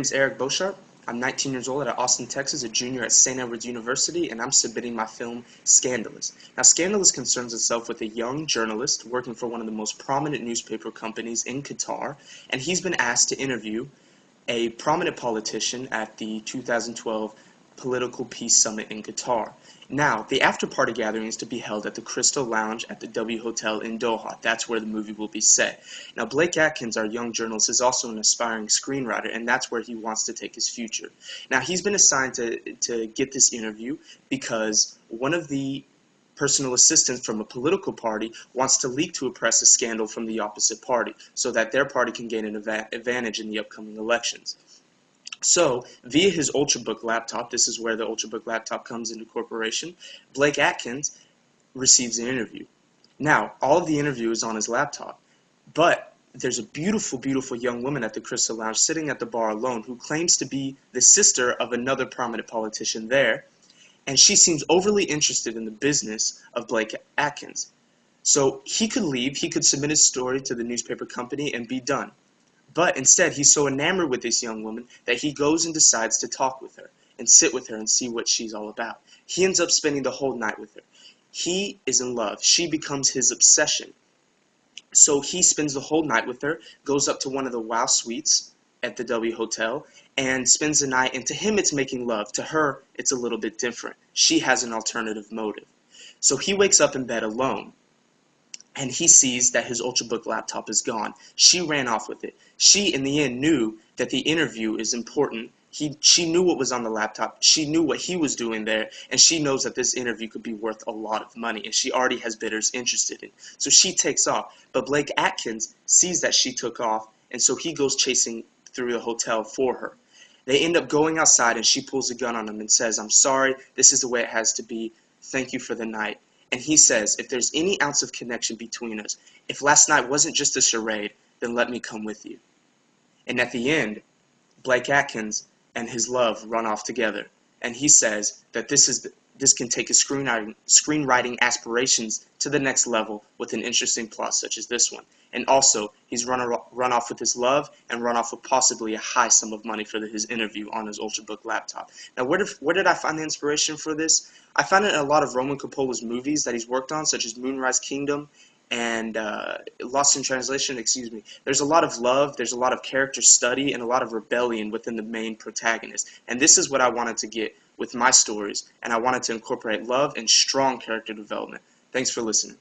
name's Eric Boshart. I'm 19 years old at Austin, Texas, a junior at St. Edward's University, and I'm submitting my film, Scandalous. Now, Scandalous concerns itself with a young journalist working for one of the most prominent newspaper companies in Qatar, and he's been asked to interview a prominent politician at the 2012 Political Peace Summit in Qatar. Now, the after-party gathering is to be held at the Crystal Lounge at the W Hotel in Doha. That's where the movie will be set. Now, Blake Atkins, our young journalist, is also an aspiring screenwriter, and that's where he wants to take his future. Now, he's been assigned to get this interview because one of the personal assistants from a political party wants to leak to a press a scandal from the opposite party so that their party can gain an advantage in the upcoming elections. So, via his Ultrabook laptop, this is where the Ultrabook laptop comes into corporation, Blake Atkins receives an interview. Now, all of the interview is on his laptop, but there's a beautiful, beautiful young woman at the Crystal Lounge sitting at the bar alone who claims to be the sister of another prominent politician there, and she seems overly interested in the business of Blake Atkins. So he could leave, he could submit his story to the newspaper company and be done. But instead, he's so enamored with this young woman that he goes and decides to talk with her and sit with her and see what she's all about. He ends up spending the whole night with her. He is in love. She becomes his obsession. So he spends the whole night with her, goes up to one of the wow suites at the W Hotel, and spends the night, and to him it's making love. To her, it's a little bit different. She has an alternative motive. So he wakes up in bed alone, and he sees that his Ultrabook laptop is gone. She ran off with it. She, in the end, knew that the interview is important. She knew what was on the laptop. She knew what he was doing there, and she knows that this interview could be worth a lot of money, and she already has bidders interested in. So she takes off, but Blake Atkins sees that she took off, and so he goes chasing through the hotel for her. They end up going outside, and she pulls a gun on him and says, "I'm sorry, this is the way it has to be. Thank you for the night." And he says, "If there's any ounce of connection between us, if last night wasn't just a charade, then let me come with you." And at the end, Blake Atkins and his love run off together. And he says that this can take his screenwriting aspirations to the next level with an interesting plot such as this one. And also, he's run off with his love and run off with possibly a high sum of money for his interview on his Ultrabook laptop. Now, where did I find the inspiration for this? I found it in a lot of Roman Coppola's movies that he's worked on, such as Moonrise Kingdom and Lost in Translation, excuse me. There's a lot of love, there's a lot of character study, and a lot of rebellion within the main protagonist. And this is what I wanted to get with my stories, and I wanted to incorporate love and strong character development. Thanks for listening.